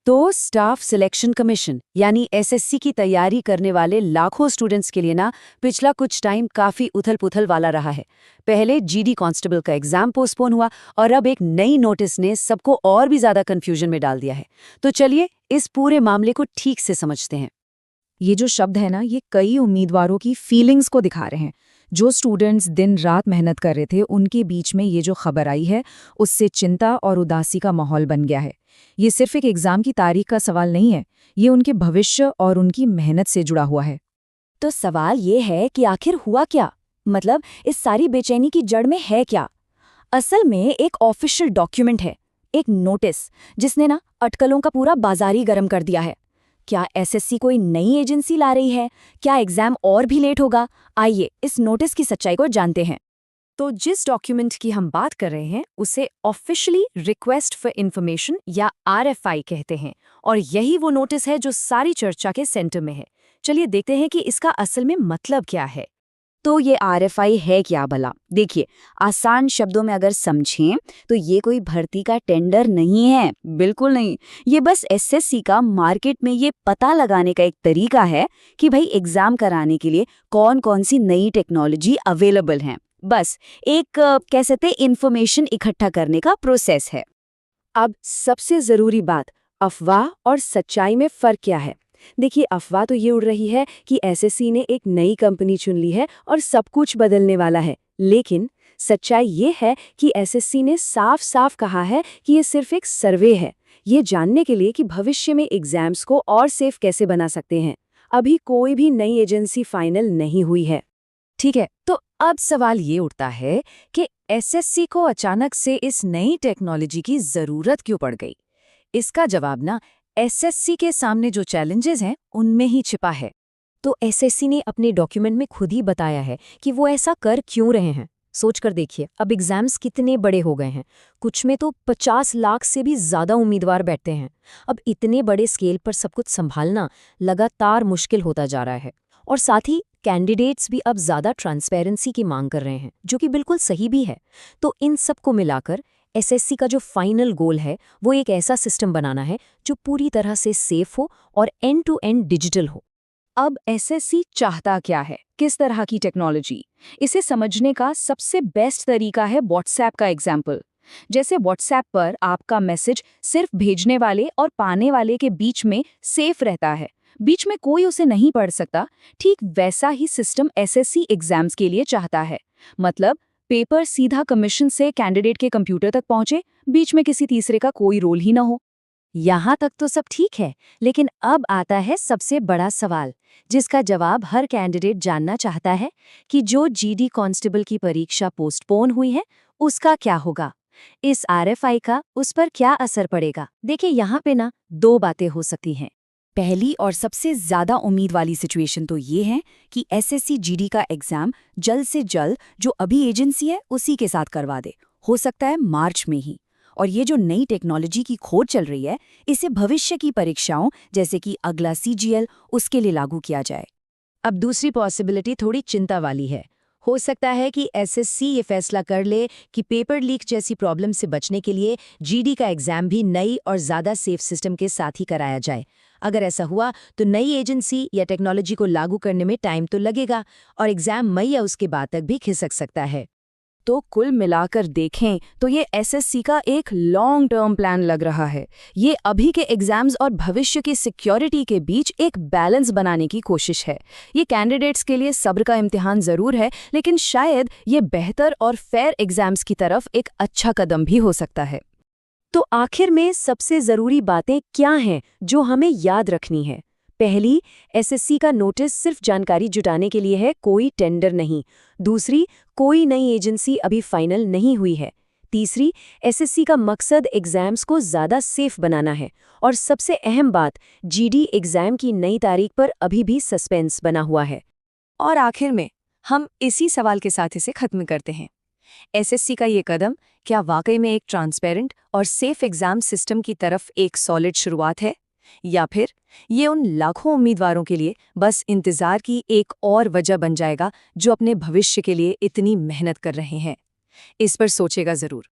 तो staff selection commission यानी SSC की तैयारी करने वाले लाखों स्टूडेंट्स के लिए ना पिछला कुछ टाइम काफी उथल-पुथल वाला रहा है। पहले जीडी कांस्टेबल का एग्जाम पोस्टपोन हुआ और अब एक नई नोटिस ने सबको और भी ज्यादा कंफ्यूजन में डाल दिया है। तो चलिए इस पूरे मामले को ठीक से समझते हैं। ये जो शब्द है ना, ये कई उम्मीदवारों की फीलिंग्स को दिखा रहे हैं। जो स्टूडेंट्स दिन रात मेहनत कर रहे थे, उनके बीच में ये जो खबर आई है, उससे चिंता और उदासी का माहौल बन गया है। ये सिर्फ एक एग्जाम की तारीख का सवाल नहीं है, ये उनके भविष्य और उनकी मेहनत से जुड़ा हुआ है। तो सवाल ये है कि आखिर हुआ क्या? मतलब इस सारी बेचैनी की जड़ में है क्या? असल में एक ऑफिशियल डॉक्यूमेंट है, एक नोटिस, जिसने ना अटकलों का पूरा बाजार ही गर्म कर दिया है। क्या एसएससी कोई नई एजेंसी ला रही है? क्या एग्जाम और भी लेट होगा? आइए इस नोटिस की सच्चाई को जानते हैं। तो जिस डॉक्यूमेंट की हम बात कर रहे हैं उसे ऑफिशियली रिक्वेस्ट फॉर इन्फॉर्मेशन या आरएफआई कहते हैं, और यही वो नोटिस है जो सारी चर्चा के सेंटर में है। चलिए देखते हैं कि इसका असल में मतलब क्या है। तो ये आरएफआई है क्या भला? देखिए, आसान शब्दों में अगर समझें तो ये कोई भर्ती का टेंडर नहीं है, बिल्कुल नहीं। ये बस एसएससी का मार्केट में ये पता लगाने का एक तरीका है कि भाई एग्जाम कराने के लिए कौन कौन सी नई टेक्नोलॉजी अवेलेबल हैं। बस एक कह सकते इंफॉर्मेशन इकट्ठा करने का प्रोसेस है। अब सबसे जरूरी बात, अफवाह और सच्चाई में फर्क क्या है? देखिए, अफवाह तो ये उड़ रही है कि एसएससी ने एक नई कंपनी चुन ली है और सब कुछ बदलने वाला है। लेकिन सच्चाई ये है कि एसएससी ने साफ साफ कहा है कि ये सिर्फ एक सर्वे है, ये जानने के लिए कि भविष्य में एग्जाम्स को और सेफ कैसे बना सकते हैं। अभी कोई भी नई एजेंसी फाइनल नहीं हुई है। ठीक है, तो अब सवाल ये उठता है कि एसएससी को अचानक से इस नई टेक्नोलॉजी की जरूरत क्यों पड़ गई? इसका जवाब ना एसएससी के सामने जो चैलेंजेस हैं उनमें ही छिपा है। तो एसएससी ने अपने डॉक्यूमेंट में खुद ही बताया है कि वो ऐसा कर क्यों रहे हैं। सोच कर देखिए, अब एग्जाम्स कितने बड़े हो गए हैं। कुछ में तो 50 लाख से भी ज्यादा उम्मीदवार बैठते हैं। अब इतने बड़े स्केल पर सब कुछ संभालना लगातार मुश्किल होता जा रहा है, और साथ ही कैंडिडेट्स भी अब ज्यादा ट्रांसपेरेंसी की मांग कर रहे हैं, जो कि बिल्कुल सही भी है। तो इन सब को मिलाकर एसएससी का जो फाइनल गोल है वो एक ऐसा सिस्टम बनाना है जो पूरी तरह से सेफ हो और एंड टू एंड डिजिटल हो। अब एसएससी चाहता क्या है? किस तरह की टेक्नोलॉजी? इसे समझने का सबसे बेस्ट तरीका है व्हाट्सएप का एग्जाम्पल। जैसे व्हाट्सएप पर आपका मैसेज सिर्फ भेजने वाले और पाने वाले के बीच में सेफ रहता है, बीच में कोई उसे नहीं पढ़ सकता, ठीक वैसा ही सिस्टम एसएससी एग्जाम्स के लिए चाहता है। मतलब पेपर सीधा कमीशन से कैंडिडेट के कंप्यूटर तक पहुंचे, बीच में किसी तीसरे का कोई रोल ही ना हो। यहाँ तक तो सब ठीक है, लेकिन अब आता है सबसे बड़ा सवाल, जिसका जवाब हर कैंडिडेट जानना चाहता है कि जो जीडी कांस्टेबल की परीक्षा पोस्टपोन हुई है, उसका क्या होगा? इस आरएफआई का उस पर क्या असर पड़ेगा? देखिए, यहाँ पे ना दो बातें हो सकती हैं। पहली और सबसे ज्यादा उम्मीद वाली सिचुएशन तो ये है कि एसएससी जीडी का एग्जाम जल्द से जल्द जो अभी एजेंसी है उसी के साथ करवा दे, हो सकता है मार्च में ही। और ये जो नई टेक्नोलॉजी की खोज चल रही है, इसे भविष्य की परीक्षाओं जैसे कि अगला सीजीएल उसके लिए लागू किया जाए। अब दूसरी पॉसिबिलिटी थोड़ी चिंता वाली है। हो सकता है कि एसएससी ये फैसला कर ले कि पेपर लीक जैसी प्रॉब्लम से बचने के लिए जीडी का एग्जाम भी नई और ज़्यादा सेफ सिस्टम के साथ ही कराया जाए। अगर ऐसा हुआ तो नई एजेंसी या टेक्नोलॉजी को लागू करने में टाइम तो लगेगा और एग्जाम मई या उसके बाद तक भी खिसक सकता है। तो कुल मिलाकर देखें तो ये एसएससी का एक लॉन्ग टर्म प्लान लग रहा है। ये अभी के एग्जाम्स और भविष्य की सिक्योरिटी के बीच एक बैलेंस बनाने की कोशिश है। ये कैंडिडेट्स के लिए सब्र का इम्तिहान जरूर है, लेकिन शायद ये बेहतर और फेयर एग्जाम्स की तरफ एक अच्छा कदम भी हो सकता है। तो आखिर में सबसे जरूरी बातें क्या हैं जो हमें याद रखनी है? पहली, एसएससी का नोटिस सिर्फ जानकारी जुटाने के लिए है, कोई टेंडर नहीं। दूसरी, कोई नई एजेंसी अभी फाइनल नहीं हुई है। तीसरी, एसएससी का मकसद एग्जाम्स को ज़्यादा सेफ बनाना है। और सबसे अहम बात, जीडी एग्जाम की नई तारीख पर अभी भी सस्पेंस बना हुआ है। और आखिर में हम इसी सवाल के साथ इसे खत्म करते हैं। एसएससी का ये कदम क्या वाकई में एक ट्रांसपेरेंट और सेफ एग्जाम सिस्टम की तरफ एक सॉलिड शुरुआत है, या फिर ये उन लाखों उम्मीदवारों के लिए बस इंतजार की एक और वजह बन जाएगा जो अपने भविष्य के लिए इतनी मेहनत कर रहे हैं? इस पर सोचेगा जरूर।